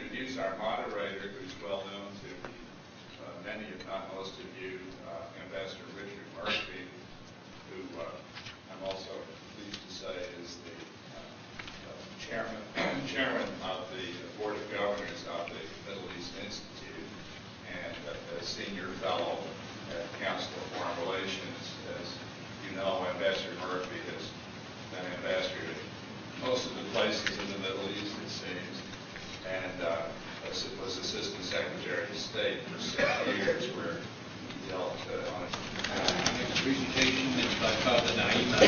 introduce our moderator, who's well known to many, if not most of you, Ambassador Richard Mertv, who I'm also pleased to say is the chairman of the Board of Governors of the Middle East Institute and a senior fellow at Council of Foreign Relations. As you know, Ambassador Mertv has been ambassador to most of the places in the Middle East, it seems, and was Assistant Secretary of State for 6 years, where he dealt on it. Next presentation is by Father Naima.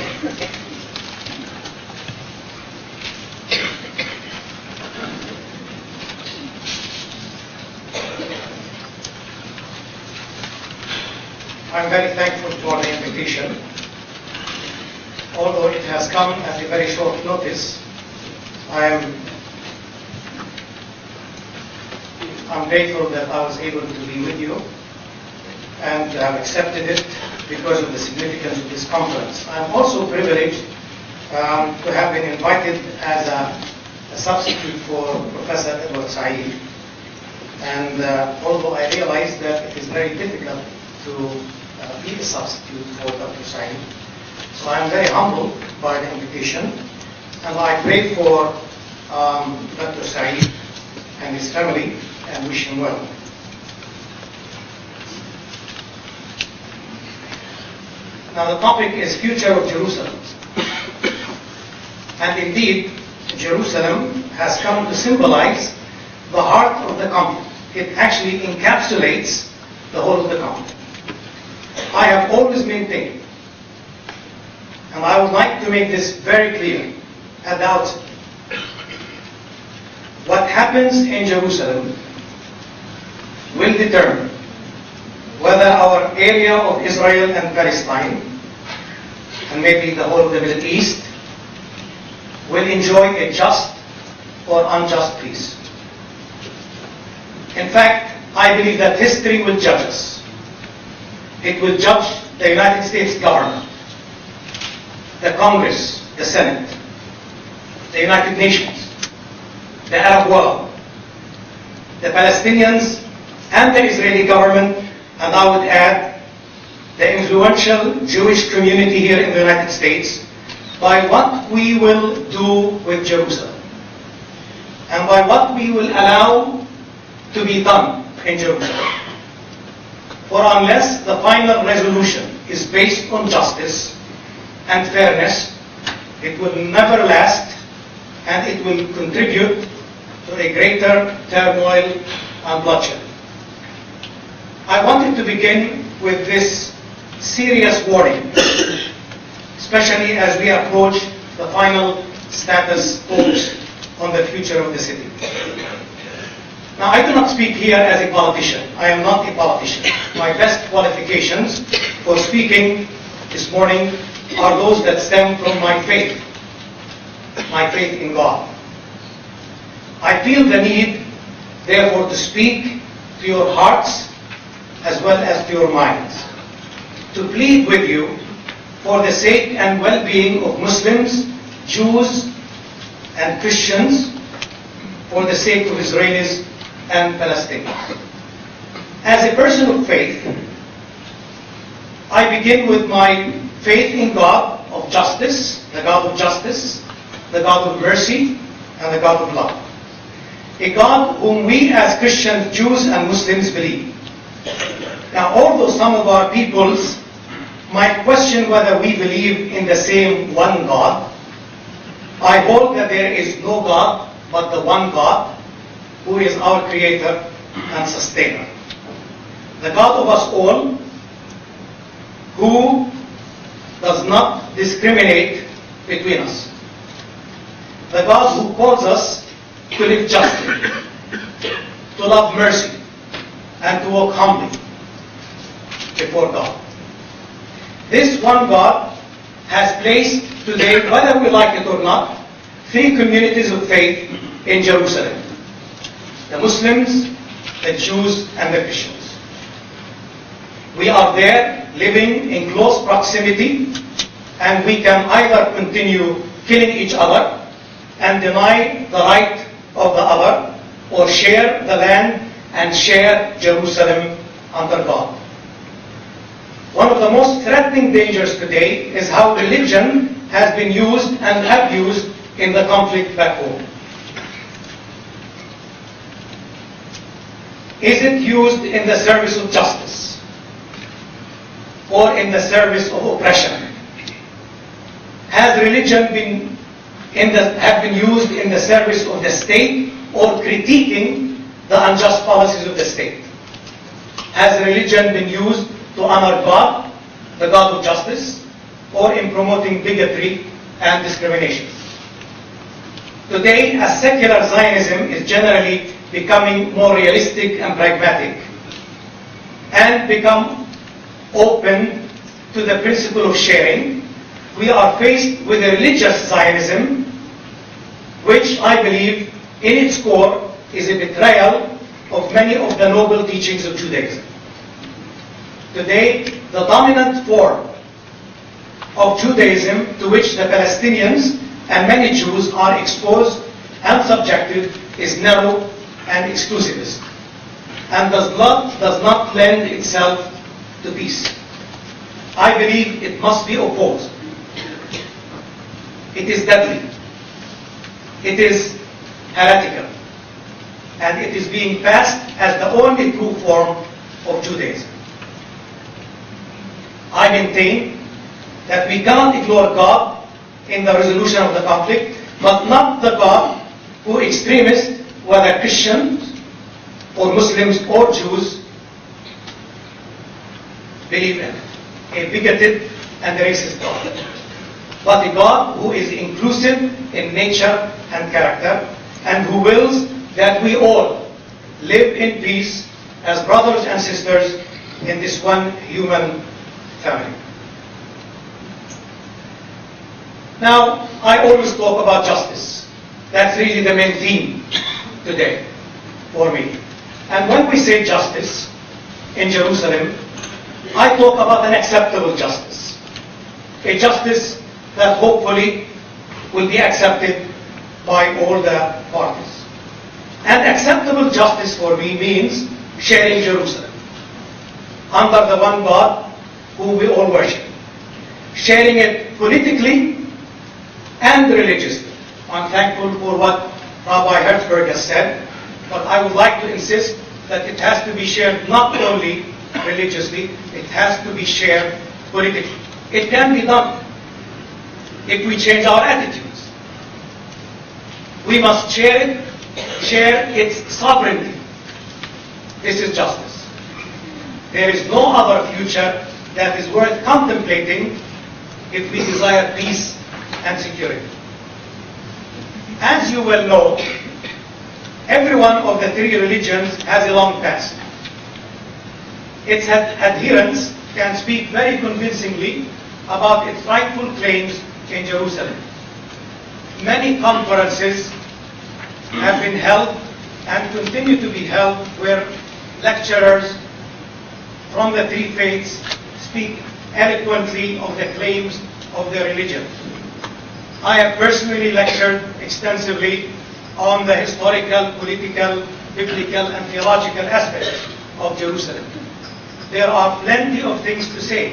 I'm very thankful for the invitation. Although it has come at a very short notice, I'm grateful that I was able to be with you and have accepted it because of the significance of this conference. I'm also privileged to have been invited as a substitute for Professor Edward Said. And although I realize that it is very difficult to be a substitute for Dr. Said, so I'm very humbled by the invitation, and I pray for Dr. Said and his family and wish him well. Now the topic is future of Jerusalem. And indeed, Jerusalem has come to symbolize the heart of the conflict. It actually encapsulates the whole of the conflict. I have always maintained, and I would like to make this very clear at the outset, what happens in Jerusalem will determine whether our area of Israel and Palestine, and maybe the whole of the Middle East, will enjoy a just or unjust peace. In fact, I believe that history will judge us. It will judge the United States government, the Congress, the Senate, the United Nations, the Arab world, the Palestinians, and the Israeli government, and I would add the influential Jewish community here in the United States, by what we will do with Jerusalem and by what we will allow to be done in Jerusalem. For unless the final resolution is based on justice and fairness, it will never last, and it will contribute to a greater turmoil and bloodshed. I wanted to begin with this serious warning, especially as we approach the final status talks on the future of the city. Now, I do not speak here as a politician. I am not a politician. My best qualifications for speaking this morning are those that stem from my faith in God. I feel the need, therefore, to speak to your hearts as well as to your minds, to plead with you for the sake and well-being of Muslims, Jews, and Christians, for the sake of Israelis and Palestinians. As a person of faith, I begin with my faith in God of justice, the God of justice, the God of mercy, and the God of love. A God whom we as Christians, Jews, and Muslims believe. Now, although some of our peoples might question whether we believe in the same one God, I hold that there is no God but the one God, who is our creator and sustainer. The God of us all, who does not discriminate between us. The God who calls us to live justly, to love mercy, and to walk humbly before God. This one God has placed today, whether we like it or not, 3 communities of faith in Jerusalem: the Muslims, the Jews, and the Christians. We are there living in close proximity, and we can either continue killing each other and deny the right of the other, or share the land and share Jerusalem under God. One of the most threatening dangers today is how religion has been used and abused in the conflict back home. Is it used in the service of justice or in the service of oppression? Has religion been used in the service of the state or critiquing the unjust policies of the state? Has religion been used to honor God, the God of justice, or in promoting bigotry and discrimination? Today, as secular Zionism is generally becoming more realistic and pragmatic, and become open to the principle of sharing, we are faced with a religious Zionism, which I believe in its core is a betrayal of many of the noble teachings of Judaism. Today, the dominant form of Judaism to which the Palestinians and many Jews are exposed and subjected is narrow and exclusivist, and does not lend itself to peace. I believe it must be opposed. It is deadly. It is heretical. And it is being passed as the only true form of Judaism. I maintain that we cannot ignore God in the resolution of the conflict, but not the God who extremists, whether Christians or Muslims or Jews, believe in, a bigoted and racist God, but a God who is inclusive in nature and character, and who wills that we all live in peace as brothers and sisters in this one human family. Now, I always talk about justice. That's really the main theme today for me. And when we say justice in Jerusalem, I talk about an acceptable justice. A justice that hopefully will be accepted by all the parties. And acceptable justice for me means sharing Jerusalem under the one God whom we all worship. Sharing it politically and religiously. I'm thankful for what Rabbi Herzberg has said, but I would like to insist that it has to be shared not only religiously, it has to be shared politically. It can be done if we change our attitudes. We must share its sovereignty. This is justice. There is no other future that is worth contemplating if we desire peace and security. As you well know, every one of the three religions has a long past. Its adherents can speak very convincingly about its rightful claims in Jerusalem. Many conferences have been held and continue to be held where lecturers from the three faiths speak eloquently of the claims of their religion. I have personally lectured extensively on the historical, political, biblical, and theological aspects of Jerusalem. There are plenty of things to say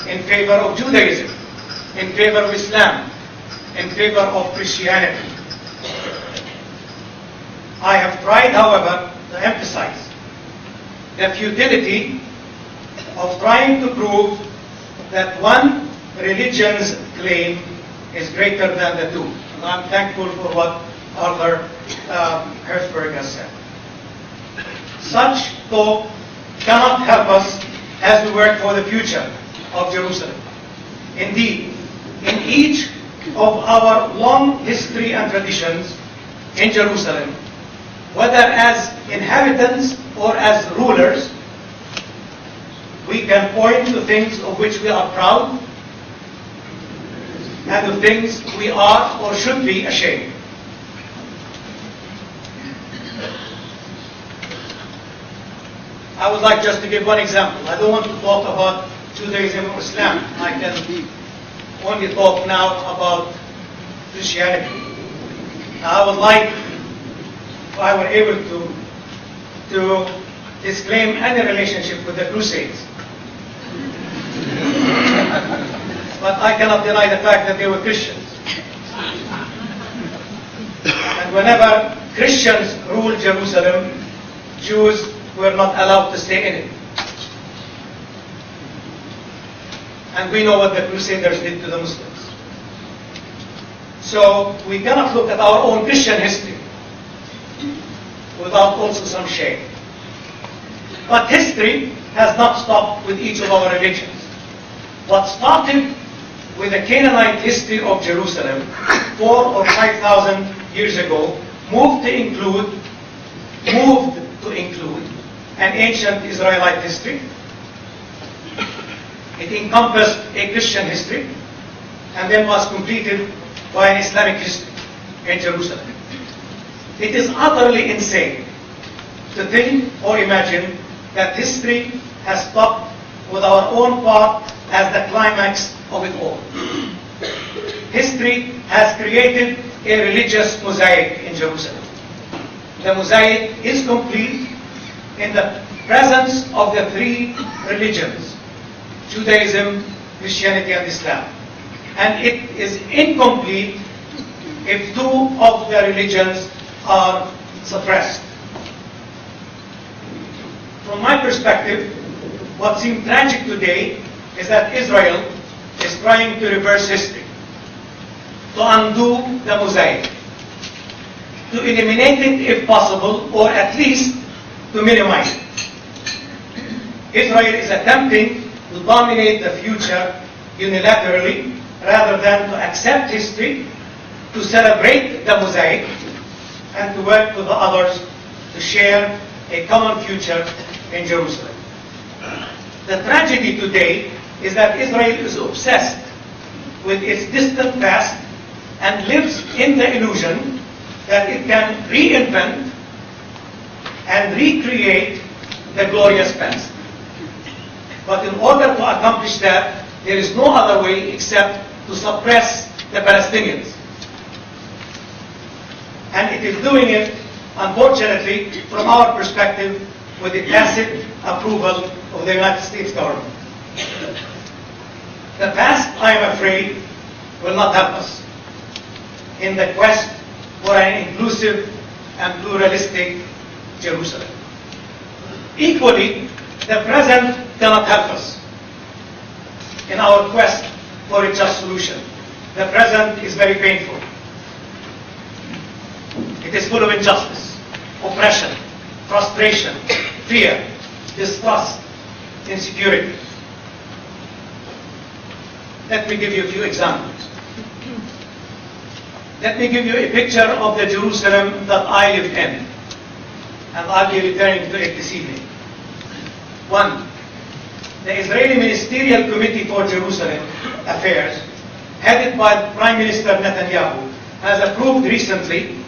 in favor of Judaism, in favor of Islam, in favor of Christianity. I have tried, however, to emphasize the futility of trying to prove that one religion's claim is greater than the two. And I'm thankful for what Arthur Herzberg has said. Such talk cannot help us as we work for the future of Jerusalem. Indeed, in each of our long history and traditions in Jerusalem, whether as inhabitants or as rulers, we can point to things of which we are proud and of things we are or should be ashamed. I would like just to give one example. I don't want to talk about Judaism or Islam. I can only talk now about Christianity. I would like if I were able to disclaim any relationship with the Crusades. But I cannot deny the fact that they were Christians. And whenever Christians ruled Jerusalem, Jews were not allowed to stay in it. And we know what the Crusaders did to the Muslims. So we cannot look at our own Christian history without also some shame. But history has not stopped with each of our religions. What started with the Canaanite history of Jerusalem 4,000 or 5,000 years ago moved to include an ancient Israelite history. It encompassed a Christian history and then was completed by an Islamic history in Jerusalem. It is utterly insane to think or imagine that history has stopped with our own part as the climax of it all. History has created a religious mosaic in Jerusalem. The mosaic is complete in the presence of the three religions, Judaism, Christianity, and Islam. And it is incomplete if two of the religions are suppressed. From my perspective, what seems tragic today is that Israel is trying to reverse history, to undo the mosaic, to eliminate it if possible, or at least to minimize it. Israel is attempting to dominate the future unilaterally rather than to accept history, to celebrate the mosaic, and to work with the others to share a common future in Jerusalem. The tragedy today is that Israel is obsessed with its distant past and lives in the illusion that it can reinvent and recreate the glorious past. But in order to accomplish that, there is no other way except to suppress the Palestinians. And it is doing it, unfortunately, from our perspective, with the tacit approval of the United States government. The past, I am afraid, will not help us in the quest for an inclusive and pluralistic Jerusalem. Equally, the present cannot help us in our quest for a just solution. The present is very painful. It is full of injustice, oppression, frustration, fear, distrust, insecurity. Let me give you a few examples. Let me give you a picture of the Jerusalem that I lived in, and I'll be returning to it this evening. 1. The Israeli Ministerial Committee for Jerusalem Affairs, headed by Prime Minister Netanyahu, has approved recently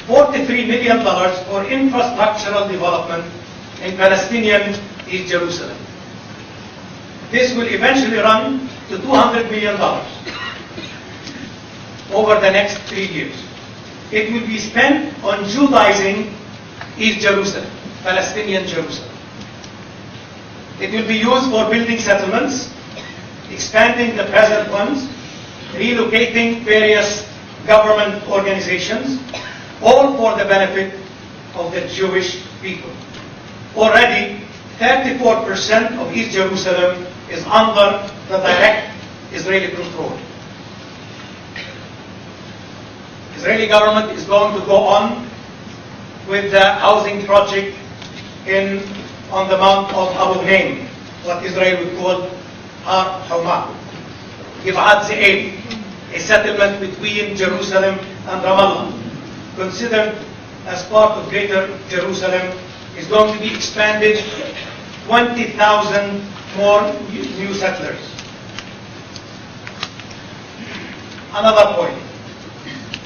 $43 million for infrastructural development in Palestinian East Jerusalem. This will eventually run to $200 million over the next 3 years. It will be spent on Judaizing East Jerusalem, Palestinian Jerusalem. It will be used for building settlements, expanding the present ones, relocating various government organizations, all for the benefit of the Jewish people. Already, 34% of East Jerusalem is under the direct Israeli control. Israeli government is going to go on with the housing project on the Mount of Abu Ghraim, what Israel would call Har Homa, Givat Ze'ev, a settlement between Jerusalem and Ramallah, considered as part of Greater Jerusalem, is going to be expanded 20,000 more new settlers. Another point.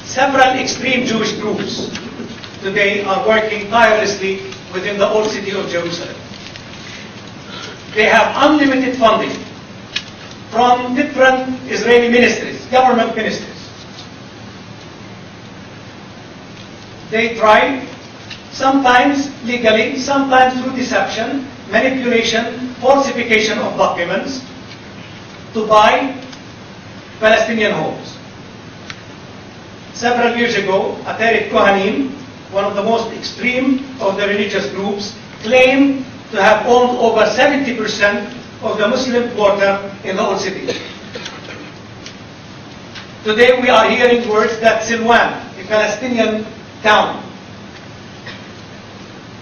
Several extreme Jewish groups today are working tirelessly within the old city of Jerusalem. They have unlimited funding from different Israeli ministries, government ministries. they try, sometimes legally, sometimes through deception, manipulation, falsification of documents, to buy Palestinian homes. Several years ago, Atarik Kohanim, one of the most extreme of the religious groups, claimed to have owned over 70% of the Muslim quarter in the old city. Today we are hearing words that Silwan, a Palestinian town,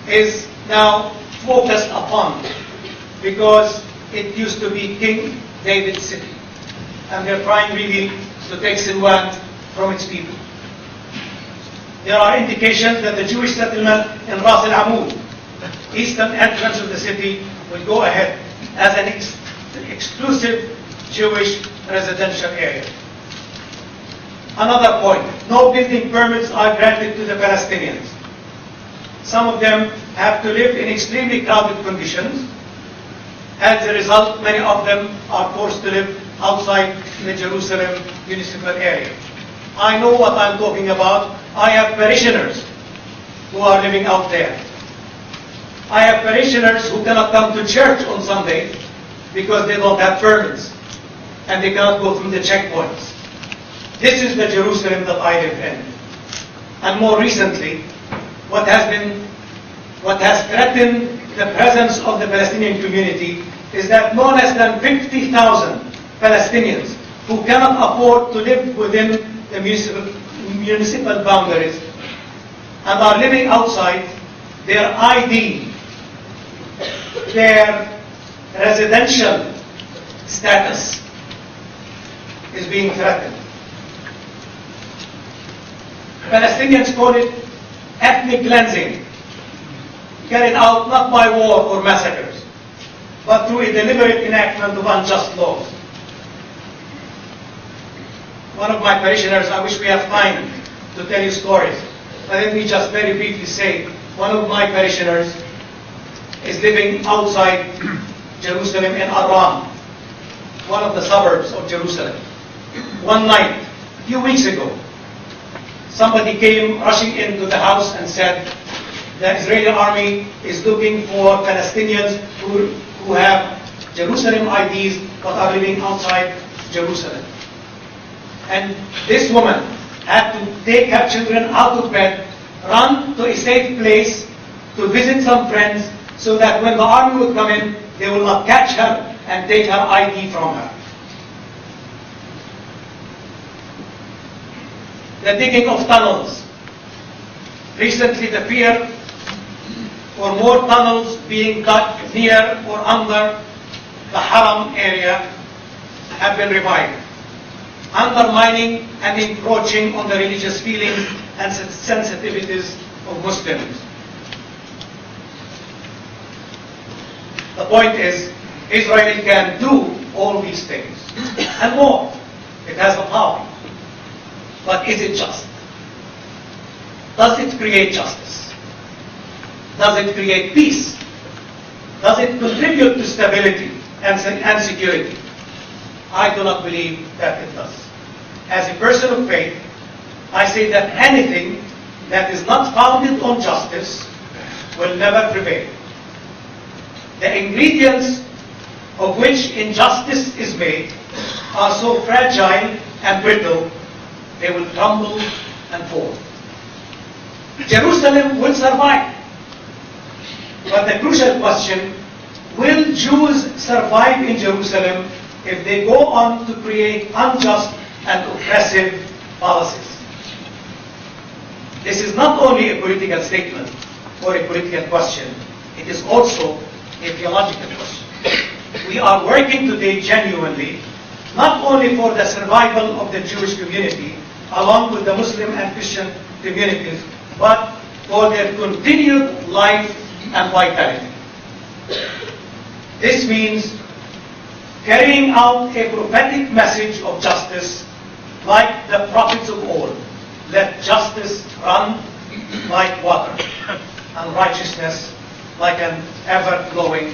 is now focused upon because it used to be King David's city. And they're trying really to take Silwan from its people. There are indications that the Jewish settlement in Ras Al Amud, eastern entrance of the city, will go ahead as an exclusive Jewish residential area. Another point, no building permits are granted to the Palestinians. Some of them have to live in extremely crowded conditions. As a result, many of them are forced to live outside the Jerusalem municipal area. I know what I'm talking about. I have parishioners who are living out there. I have parishioners who cannot come to church on Sunday because they don't have permits and they cannot go through the checkpoints. This is the Jerusalem that I live in. And more recently, what has threatened the presence of the Palestinian community is that no less than 50,000 Palestinians who cannot afford to live within the municipal boundaries and are living outside, their ID, their residential status is being threatened. Palestinians call it ethnic cleansing, carried out not by war or massacres, but through a deliberate enactment of unjust laws. One of my parishioners, I wish we have time to tell you stories, but let me just very briefly say, one of my parishioners is living outside Jerusalem in Aram, one of the suburbs of Jerusalem. One night, a few weeks ago, somebody came rushing into the house and said, the Israeli army is looking for Palestinians who have Jerusalem IDs but are living outside Jerusalem. And this woman had to take her children out of bed, run to a safe place to visit some friends so that when the army would come in, they will not catch her and take her ID from her. The digging of tunnels. Recently, the fear for more tunnels being dug near or under the Haram area have been revived, undermining and encroaching on the religious feelings and sensitivities of Muslims. The point is, Israel can do all these things and more. It has the power. But is it just? Does it create justice? Does it create peace? Does it contribute to stability and security? I do not believe that it does. As a person of faith, I say that anything that is not founded on justice will never prevail. The ingredients of which injustice is made are so fragile and brittle, they will crumble and fall. Jerusalem will survive. But the crucial question, will Jews survive in Jerusalem if they go on to create unjust and oppressive policies? This is not only a political statement or a political question, it is also a theological question. We are working today genuinely, not only for the survival of the Jewish community, along with the Muslim and Christian communities, but for their continued life and vitality. This means carrying out a prophetic message of justice like the prophets of old. Let justice run like water and righteousness like an ever-flowing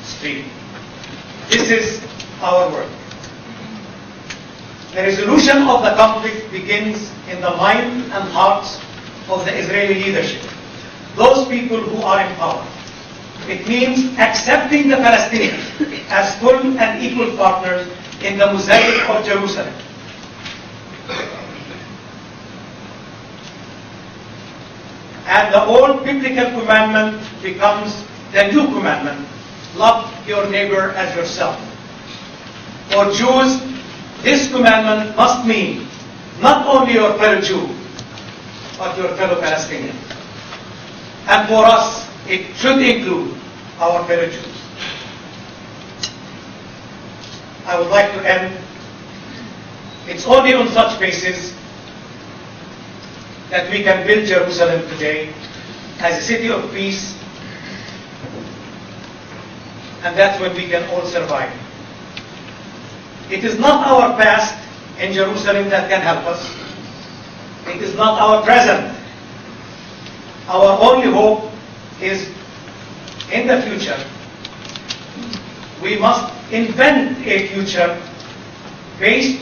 stream. This is our work. The resolution of the conflict begins in the mind and hearts of the Israeli leadership, those people who are in power. It means accepting the Palestinians as full and equal partners in the mosaic of Jerusalem. And the old biblical commandment becomes the new commandment: love your neighbor as yourself. For Jews, this commandment must mean not only your fellow Jew, but your fellow Palestinian. And for us, it should include our fellow Jews. I would like to end. It's only on such basis that we can build Jerusalem today as a city of peace, and that's when we can all survive. It is not our past in Jerusalem that can help us. It is not our present. Our only hope is in the future. We must invent a future based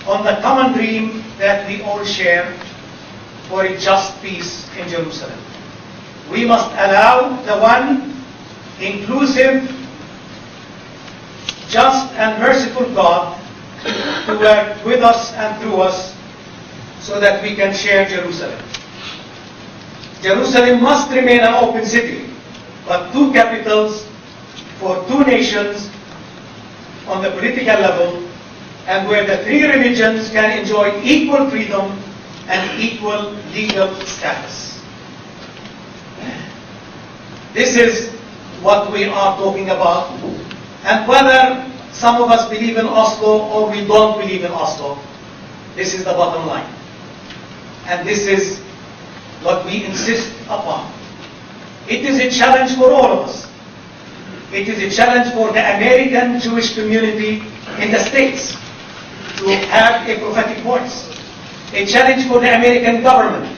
on the common dream that we all share for a just peace in Jerusalem. We must allow the one inclusive, just and merciful God to work with us and through us so that we can share Jerusalem. Jerusalem must remain an open city, but two capitals for two nations on the political level, and where the three religions can enjoy equal freedom and equal legal status. This is what we are talking about. And whether some of us believe in Oslo or we don't believe in Oslo, this is the bottom line. And this is what we insist upon. It is a challenge for all of us. It is a challenge for the American Jewish community in the States to have a prophetic voice. A challenge for the American government,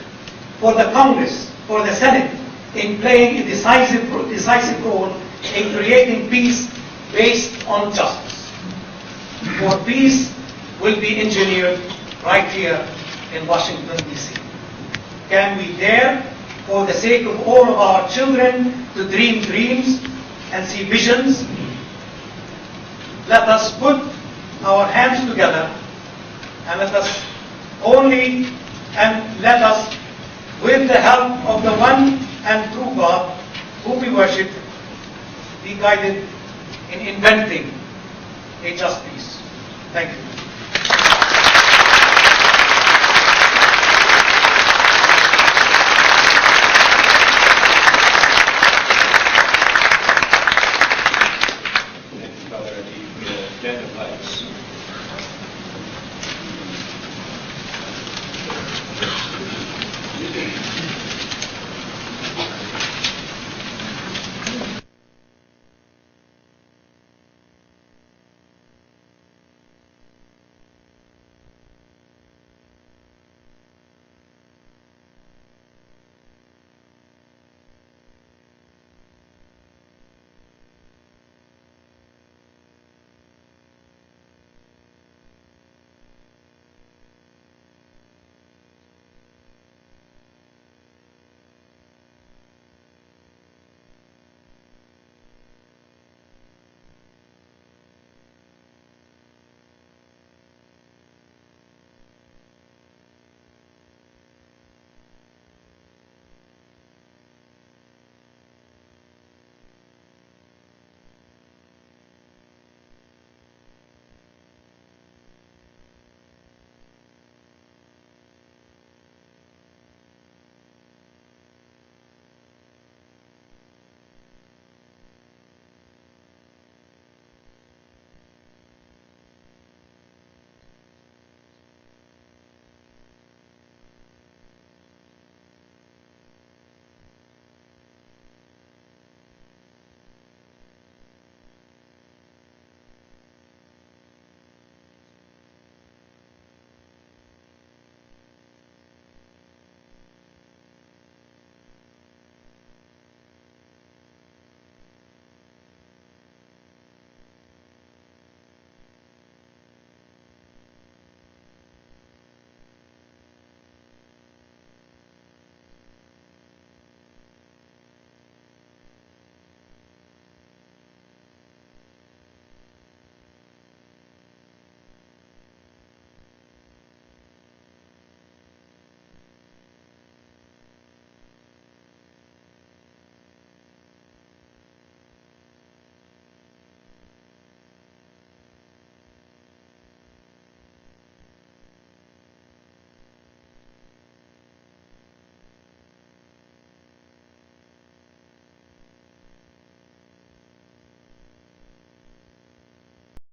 for the Congress, for the Senate, in playing a decisive role in creating peace based on justice. For peace will be engineered right here in Washington, D.C. Can we dare, for the sake of all of our children, to dream dreams and see visions? Let us put our hands together and let us, with the help of the one and true God whom we worship, be guided in inventing a just peace. Thank you.